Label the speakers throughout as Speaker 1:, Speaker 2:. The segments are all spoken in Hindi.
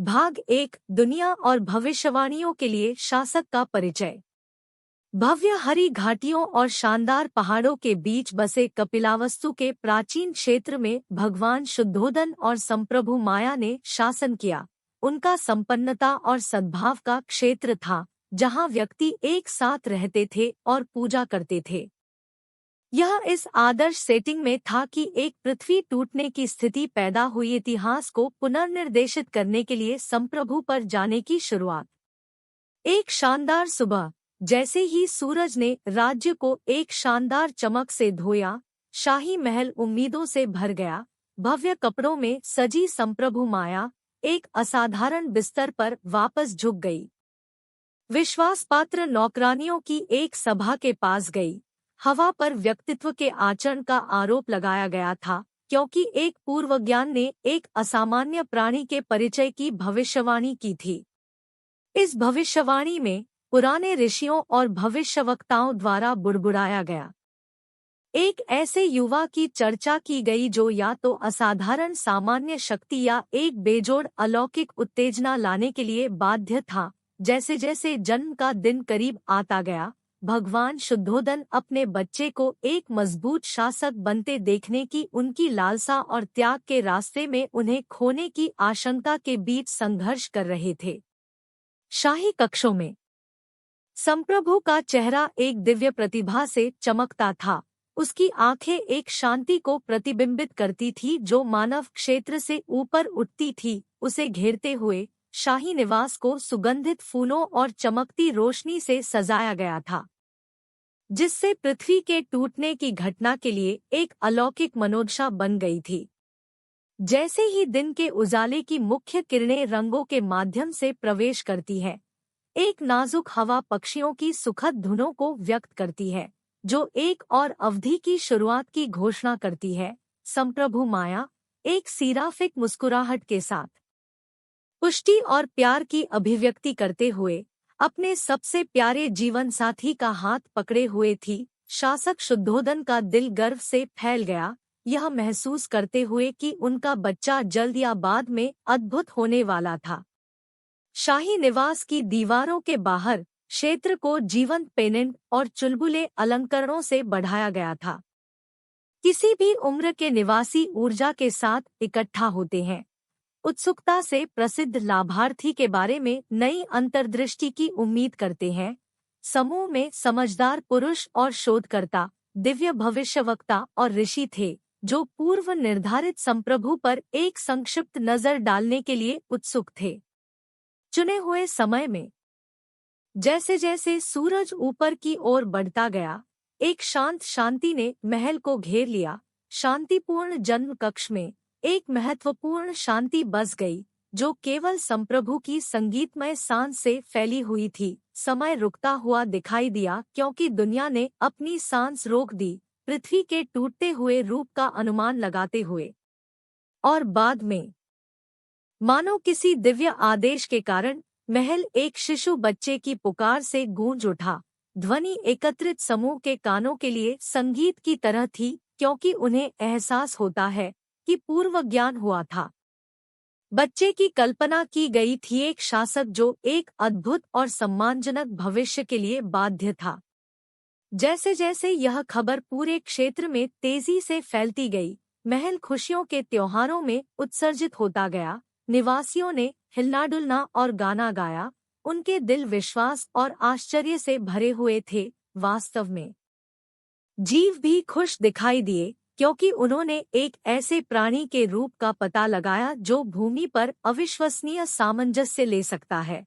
Speaker 1: भाग 1 दुनिया और भविष्यवाणियों के लिए शासक का परिचय। भव्य हरी घाटियों और शानदार पहाड़ों के बीच बसे कपिलावस्तु के प्राचीन क्षेत्र में भगवान शुद्धोदन और संप्रभु माया ने शासन किया। उनका संपन्नता और सद्भाव का क्षेत्र था, जहां व्यक्ति एक साथ रहते थे और पूजा करते थे। यह इस आदर्श सेटिंग में था कि एक पृथ्वी टूटने की स्थिति पैदा हुई, इतिहास को पुनर्निर्देशित करने के लिए संप्रभु पर जाने की शुरुआत। एक शानदार सुबह, जैसे ही सूरज ने राज्य को एक शानदार चमक से धोया, शाही महल उम्मीदों से भर गया। भव्य कपड़ों में सजी संप्रभु माया एक असाधारण बिस्तर पर वापस झुक गई। विश्वासपात्र नौकरानियों की एक सभा के पास गई। हवा पर व्यक्तित्व के आचरण का आरोप लगाया गया था, क्योंकि एक पूर्वज्ञान ने एक असामान्य प्राणी के परिचय की भविष्यवाणी की थी। इस भविष्यवाणी में पुराने ऋषियों और भविष्यवक्ताओं द्वारा बुड़बुड़ाया गया एक ऐसे युवा की चर्चा की गई जो या तो असाधारण सामान्य शक्ति या एक बेजोड़ अलौकिक उत्तेजना लाने के लिए बाध्य था। जैसे जैसे जन्म का दिन करीब आता गया, भगवान शुद्धोदन अपने बच्चे को एक मजबूत शासक बनते देखने की उनकी लालसा और त्याग के रास्ते में उन्हें खोने की आशंका के बीच संघर्ष कर रहे थे। शाही कक्षों में संप्रभु का चेहरा एक दिव्य प्रतिभा से चमकता था। उसकी आंखें एक शांति को प्रतिबिंबित करती थी जो मानव क्षेत्र से ऊपर उठती थी। उसे घेरते हुए शाही निवास को सुगंधित फूलों और चमकती रोशनी से सजाया गया था, जिससे पृथ्वी के टूटने की घटना के लिए एक अलौकिक मनोदशा बन गई थी। जैसे ही दिन के उजाले की मुख्य किरणें रंगों के माध्यम से प्रवेश करती है, एक नाजुक हवा पक्षियों की सुखद धुनों को व्यक्त करती है, जो एक और अवधि की शुरुआत की घोषणा करती है। संप्रभु माया एक सीराफिक मुस्कुराहट के साथ पुष्टि और प्यार की अभिव्यक्ति करते हुए अपने सबसे प्यारे जीवन साथी का हाथ पकड़े हुए थी। शासक शुद्धोदन का दिल गर्व से फैल गया, यह महसूस करते हुए कि उनका बच्चा जल्द या बाद में अद्भुत होने वाला था। शाही निवास की दीवारों के बाहर क्षेत्र को जीवंत पेनेंट और चुलबुले अलंकरणों से बढ़ाया गया था। किसी भी उम्र के निवासी ऊर्जा के साथ इकट्ठा होते हैं, उत्सुकता से प्रसिद्ध लाभार्थी के बारे में नई अंतर्दृष्टि की उम्मीद करते हैं। समूह में समझदार पुरुष और शोधकर्ता, दिव्य भविष्यवक्ता और ऋषि थे, जो पूर्व निर्धारित संप्रभु पर एक संक्षिप्त नजर डालने के लिए उत्सुक थे। चुने हुए समय में जैसे जैसे सूरज ऊपर की ओर बढ़ता गया, एक शांत शांति ने महल को घेर लिया। शांतिपूर्ण जन्म कक्ष में एक महत्वपूर्ण शांति बस गई, जो केवल संप्रभु की संगीतमय सांस से फैली हुई थी। समय रुकता हुआ दिखाई दिया, क्योंकि दुनिया ने अपनी सांस रोक दी, पृथ्वी के टूटते हुए रूप का अनुमान लगाते हुए। और बाद में, मानो किसी दिव्य आदेश के कारण, महल एक शिशु बच्चे की पुकार से गूंज उठा। ध्वनि एकत्रित समूह के कानों के लिए संगीत की तरह थी, क्योंकि उन्हें एहसास होता है कि पूर्व ज्ञान हुआ था। बच्चे की कल्पना की गई थी एक शासक जो एक अद्भुत और सम्मानजनक भविष्य के लिए बाध्य था। जैसे जैसे यह खबर पूरे क्षेत्र में तेजी से फैलती गई, महल खुशियों के त्योहारों में उत्सर्जित होता गया। निवासियों ने हिलना-डुलना और गाना गाया, उनके दिल विश्वास और आश्चर्य से भरे हुए थे। वास्तव में जीव भी खुश दिखाई दिए, क्योंकि उन्होंने एक ऐसे प्राणी के रूप का पता लगाया जो भूमि पर अविश्वसनीय सामंजस्य ले सकता है।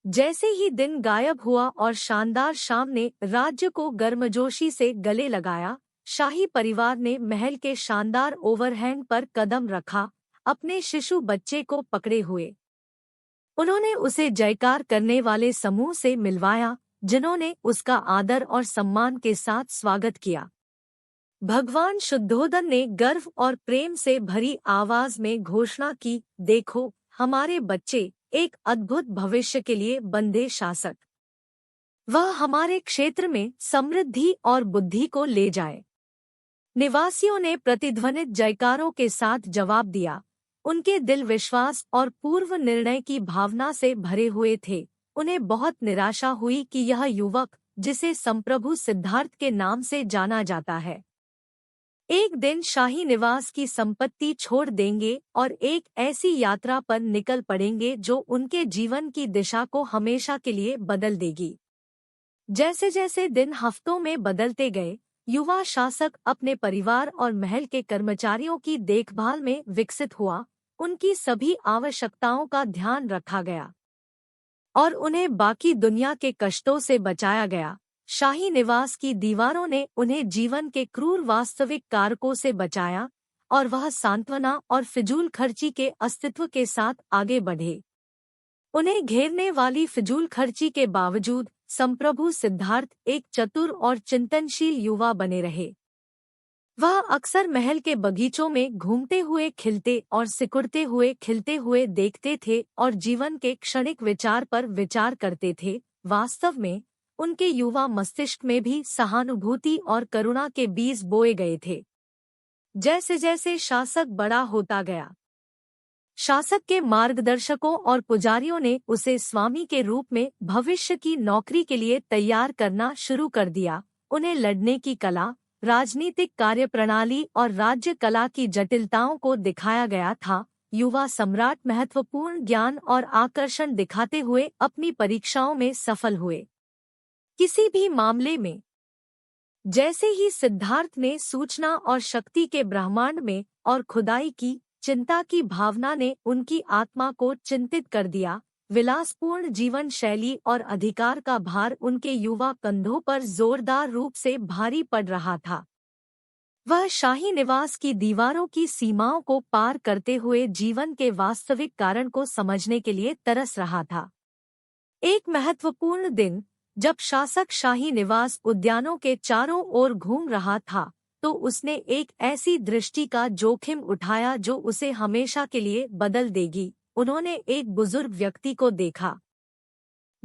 Speaker 1: जैसे ही दिन गायब हुआ और शानदार शाम ने राज्य को गर्मजोशी से गले लगाया, शाही परिवार ने महल के शानदार ओवरहैंग पर कदम रखा, अपने शिशु बच्चे को पकड़े हुए। उन्होंने उसे जयकार करने वाले समूह से मिलवाया, जिन्होंने उसका आदर और सम्मान के साथ स्वागत किया। भगवान शुद्धोदन ने गर्व और प्रेम से भरी आवाज में घोषणा की, देखो, हमारे बच्चे, एक अद्भुत भविष्य के लिए बंधे शासक। वह हमारे क्षेत्र में समृद्धि और बुद्धि को ले जाए। निवासियों ने प्रतिध्वनित जयकारों के साथ जवाब दिया। उनके दिल विश्वास और पूर्व निर्णय की भावना से भरे हुए थे। उन्हें बहुत निराशा हुई कि यह युवक, जिसे संप्रभु सिद्धार्थ के नाम से जाना जाता है, एक दिन शाही निवास की संपत्ति छोड़ देंगे और एक ऐसी यात्रा पर निकल पड़ेंगे जो उनके जीवन की दिशा को हमेशा के लिए बदल देगी। जैसे जैसे दिन हफ्तों में बदलते गए, युवा शासक अपने परिवार और महल के कर्मचारियों की देखभाल में विकसित हुआ। उनकी सभी आवश्यकताओं का ध्यान रखा गया और उन्हें बाकी दुनिया के कष्टों से बचाया गया। शाही निवास की दीवारों ने उन्हें जीवन के क्रूर वास्तविक कारकों से बचाया और वह सांत्वना और फिजूल खर्ची के अस्तित्व के साथ आगे बढ़े। उन्हें घेरने वाली फिजूल खर्ची के बावजूद संप्रभु सिद्धार्थ एक चतुर और चिंतनशील युवा बने रहे। वह अक्सर महल के बगीचों में घूमते हुए खिलते और सिकुड़ते हुए खिलते हुए देखते थे और जीवन के क्षणिक विचार पर विचार करते थे। वास्तव में उनके युवा मस्तिष्क में भी सहानुभूति और करुणा के बीज बोए गए थे। जैसे जैसे शासक बड़ा होता गया, शासक के मार्गदर्शकों और पुजारियों ने उसे स्वामी के रूप में भविष्य की नौकरी के लिए तैयार करना शुरू कर दिया। उन्हें लड़ने की कला, राजनीतिक कार्यप्रणाली और राज्य कला की जटिलताओं को दिखाया गया था। युवा सम्राट महत्वपूर्ण ज्ञान और आकर्षण दिखाते हुए अपनी परीक्षाओं में सफल हुए। किसी भी मामले में जैसे ही सिद्धार्थ ने सूचना और शक्ति के ब्रह्मांड में और खुदाई की चिंता की भावना ने उनकी आत्मा को चिंतित कर दिया। विलासपूर्ण जीवन शैली और अधिकार का भार उनके युवा कंधों पर जोरदार रूप से भारी पड़ रहा था। वह शाही निवास की दीवारों की सीमाओं को पार करते हुए जीवन के वास्तविक कारण को समझने के लिए तरस रहा था। एक महत्वपूर्ण दिन, जब शासक शाही निवास उद्यानों के चारों ओर घूम रहा था, तो उसने एक ऐसी दृष्टि का जोखिम उठाया जो उसे हमेशा के लिए बदल देगी। उन्होंने एक बुजुर्ग व्यक्ति को देखा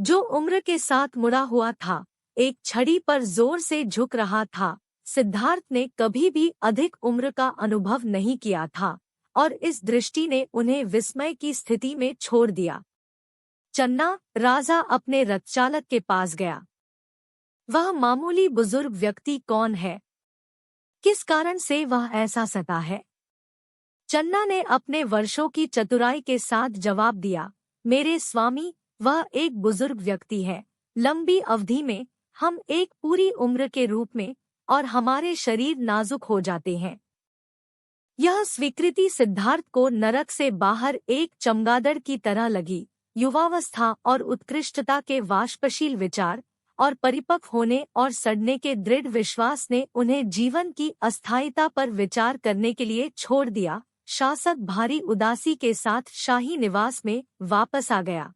Speaker 1: जो उम्र के साथ मुड़ा हुआ था, एक छड़ी पर जोर से झुक रहा था। सिद्धार्थ ने कभी भी अधिक उम्र का अनुभव नहीं किया था और इस दृष्टि ने उन्हें विस्मय की स्थिति में छोड़ दिया। चन्ना राजा अपने रथचालक के पास गया। वह मामूली बुजुर्ग व्यक्ति कौन है? किस कारण से वह ऐसा सता है? चन्ना ने अपने वर्षों की चतुराई के साथ जवाब दिया, मेरे स्वामी, वह एक बुजुर्ग व्यक्ति है। लंबी अवधि में हम एक पूरी उम्र के रूप में और हमारे शरीर नाजुक हो जाते हैं। यह स्वीकृति सिद्धार्थ को नरक से बाहर एक चमगादड़ की तरह लगी। युवावस्था और उत्कृष्टता के वाष्पशील विचार और परिपक्व होने और सड़ने के दृढ़ विश्वास ने उन्हें जीवन की अस्थायीता पर विचार करने के लिए छोड़ दिया। शासक भारी उदासी के साथ शाही निवास में वापस आ गया।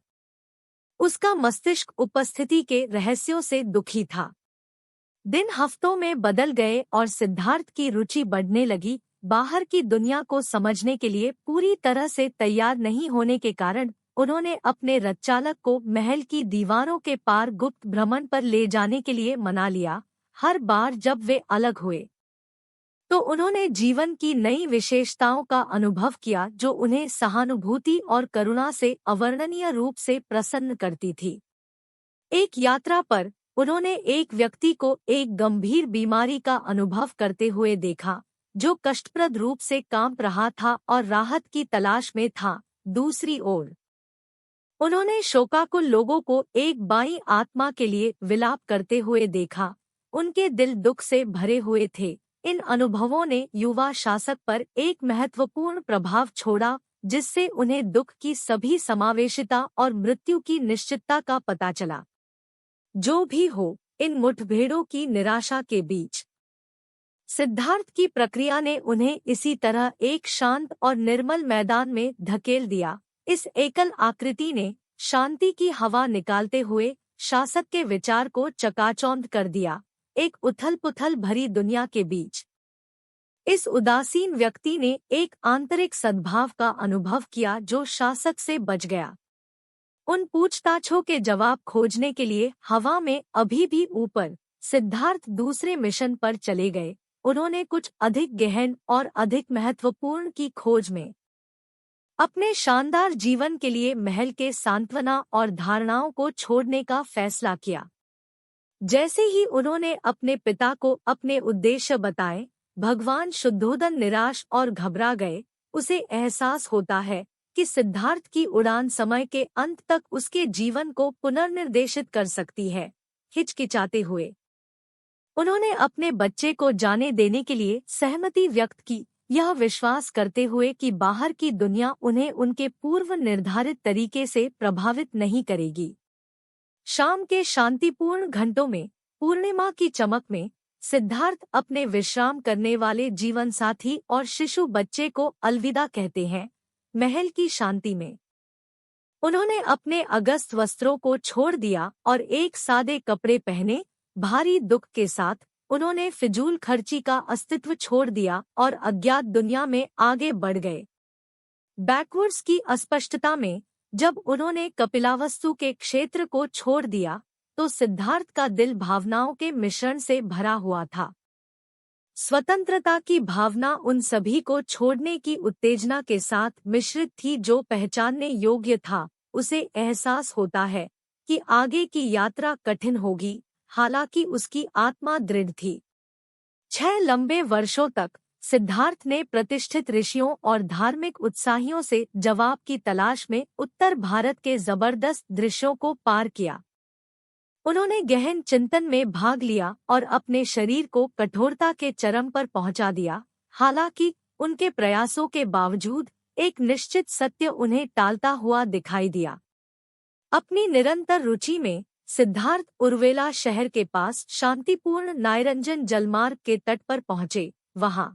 Speaker 1: उसका मस्तिष्क उपस्थिति के रहस्यों से दुखी था। दिन हफ्तों में बदल गए और सिद्धार्थ की रुचि बढ़ने लगी। बाहर की दुनिया को समझने के लिए पूरी तरह से तैयार नहीं होने के कारण उन्होंने अपने रथचालक को महल की दीवारों के पार गुप्त भ्रमण पर ले जाने के लिए मना लिया। हर बार जब वे अलग हुए तो उन्होंने जीवन की नई विशेषताओं का अनुभव किया जो उन्हें सहानुभूति और करुणा से अवर्णनीय रूप से प्रसन्न करती थी। एक यात्रा पर उन्होंने एक व्यक्ति को एक गंभीर बीमारी का अनुभव करते हुए देखा जो कष्टप्रद रूप से कांप रहा था और राहत की तलाश में था। दूसरी ओर उन्होंने शोकाकुल लोगों को एक बाईं आत्मा के लिए विलाप करते हुए देखा। उनके दिल दुख से भरे हुए थे। इन अनुभवों ने युवा शासक पर एक महत्वपूर्ण प्रभाव छोड़ा जिससे उन्हें दुख की सभी समावेशिता और मृत्यु की निश्चितता का पता चला। जो भी हो, इन मुठभेड़ों की निराशा के बीच सिद्धार्थ की प्रक्रिया ने उन्हें इसी तरह एक शांत और निर्मल मैदान में धकेल दिया। इस एकल आकृति ने शांति की हवा निकालते हुए शासक के विचार को चकाचौंध कर दिया। एक उथल-पुथल भरी दुनिया के बीच इस उदासीन व्यक्ति ने एक आंतरिक सद्भाव का अनुभव किया जो शासक से बच गया। उन पूछताछों के जवाब खोजने के लिए हवा में अभी भी ऊपर सिद्धार्थ दूसरे मिशन पर चले गए। उन्होंने कुछ अधिक गहन और अधिक महत्वपूर्ण की खोज में अपने शानदार जीवन के लिए महल के सांत्वना और धारणाओं को छोड़ने का फैसला किया। जैसे ही उन्होंने अपने पिता को अपने उद्देश्य बताए, भगवान शुद्धोदन निराश और घबरा गए। उसे एहसास होता है कि सिद्धार्थ की उड़ान समय के अंत तक उसके जीवन को पुनर्निर्देशित कर सकती है। हिचकिचाते हुए उन्होंने अपने बच्चे को जाने देने के लिए सहमति व्यक्त की, यह विश्वास करते हुए कि बाहर की दुनिया उन्हें उनके पूर्व निर्धारित तरीके से प्रभावित नहीं करेगी। शाम के शांतिपूर्ण घंटों में, पूर्णिमा की चमक में, सिद्धार्थ अपने विश्राम करने वाले जीवन साथी और शिशु बच्चे को अलविदा कहते हैं। महल की शांति में उन्होंने अपने अगस्त वस्त्रों को छोड़ दिया और एक सादे कपड़े पहने। भारी दुख के साथ उन्होंने फिजूल खर्ची का अस्तित्व छोड़ दिया और अज्ञात दुनिया में आगे बढ़ गए। बैकवर्ड्स की अस्पष्टता में जब उन्होंने कपिलावस्तु के क्षेत्र को छोड़ दिया तो सिद्धार्थ का दिल भावनाओं के मिश्रण से भरा हुआ था। स्वतंत्रता की भावना उन सभी को छोड़ने की उत्तेजना के साथ मिश्रित थी जो पहचानने योग्य था। उसे एहसास होता है कि आगे की यात्रा कठिन होगी, हालांकि उसकी आत्मा दृढ़ थी। 6 लंबे वर्षों तक सिद्धार्थ ने प्रतिष्ठित ऋषियों और धार्मिक उत्साहियों से जवाब की तलाश में उत्तर भारत के जबरदस्त दृश्यों को पार किया। उन्होंने गहन चिंतन में भाग लिया और अपने शरीर को कठोरता के चरम पर पहुंचा दिया। हालांकि उनके प्रयासों के बावजूद एक निश्चित सत्य उन्हें टालता हुआ दिखाई दिया। अपनी निरंतर रुचि में सिद्धार्थ उर्वेला शहर के पास शांतिपूर्ण नायरंजन जलमार्ग के तट पर पहुंचे। वहां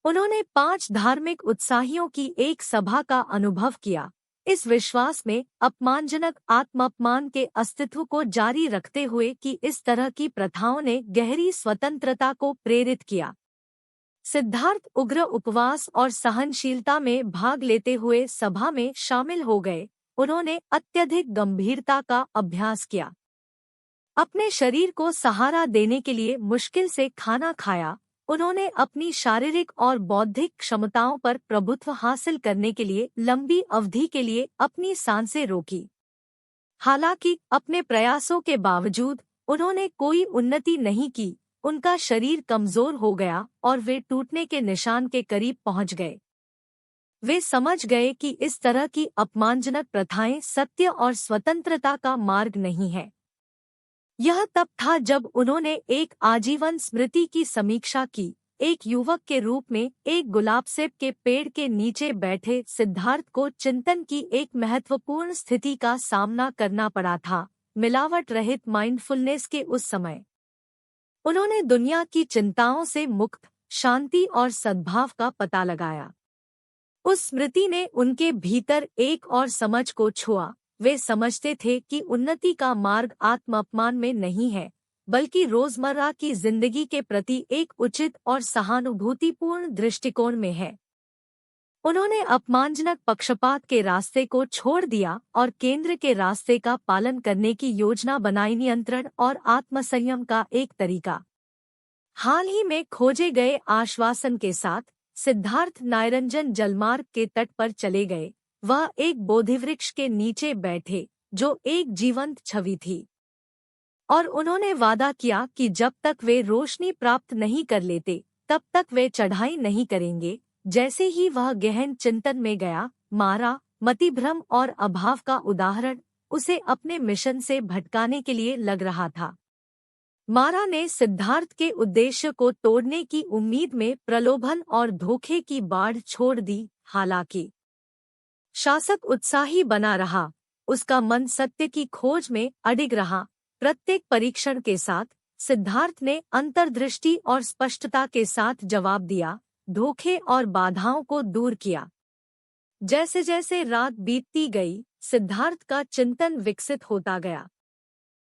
Speaker 1: उन्होंने 5 धार्मिक उत्साहियों की एक सभा का अनुभव किया, इस विश्वास में अपमानजनक आत्मापमान के अस्तित्व को जारी रखते हुए कि इस तरह की प्रथाओं ने गहरी स्वतंत्रता को प्रेरित किया। सिद्धार्थ उग्र उपवास और सहनशीलता में भाग लेते हुए सभा में शामिल हो गए। उन्होंने अत्यधिक गंभीरता का अभ्यास किया, अपने शरीर को सहारा देने के लिए मुश्किल से खाना खाया। उन्होंने अपनी शारीरिक और बौद्धिक क्षमताओं पर प्रभुत्व हासिल करने के लिए लंबी अवधि के लिए अपनी सांसें रोकी। हालांकि अपने प्रयासों के बावजूद उन्होंने कोई उन्नति नहीं की। उनका शरीर कमजोर हो गया और वे टूटने के निशान के करीब पहुंच गए। वे समझ गए कि इस तरह की अपमानजनक प्रथाएं सत्य और स्वतंत्रता का मार्ग नहीं है। यह तब था जब उन्होंने एक आजीवन स्मृति की समीक्षा की। एक युवक के रूप में एक गुलाबसेब के पेड़ के नीचे बैठे सिद्धार्थ को चिंतन की एक महत्वपूर्ण स्थिति का सामना करना पड़ा था, मिलावट रहित माइंडफुलनेस के उस समय। उन्होंने दुनिया की चिंताओं से मुक्त शांति और सद्भाव का पता लगाया। उस स्मृति ने उनके भीतर एक और समझ को छुआ। वे समझते थे कि उन्नति का मार्ग आत्मापमान में नहीं है, बल्कि रोजमर्रा की जिंदगी के प्रति एक उचित और सहानुभूतिपूर्ण दृष्टिकोण में है। उन्होंने अपमानजनक पक्षपात के रास्ते को छोड़ दिया और केंद्र के रास्ते का पालन करने की योजना बनाई, नियंत्रण और आत्मसंयम का एक तरीका। हाल ही में खोजे गए आश्वासन के साथ सिद्धार्थ नायरंजन जलमार्ग के तट पर चले गए। वह एक बोधिवृक्ष के नीचे बैठे जो एक जीवंत छवि थी, और उन्होंने वादा किया कि जब तक वे रोशनी प्राप्त नहीं कर लेते तब तक वे चढ़ाई नहीं करेंगे। जैसे ही वह गहन चिंतन में गया, मारा, मतिभ्रम और अभाव का उदाहरण उसे अपने मिशन से भटकाने के लिए लग रहा था। मारा ने सिद्धार्थ के उद्देश्य को तोड़ने की उम्मीद में प्रलोभन और धोखे की बाढ़ छोड़ दी। हालांकि शासक उत्साही बना रहा, उसका मन सत्य की खोज में अडिग रहा। प्रत्येक परीक्षण के साथ सिद्धार्थ ने अंतर्दृष्टि और स्पष्टता के साथ जवाब दिया, धोखे और बाधाओं को दूर किया। जैसे जैसे रात बीतती गई, सिद्धार्थ का चिंतन विकसित होता गया।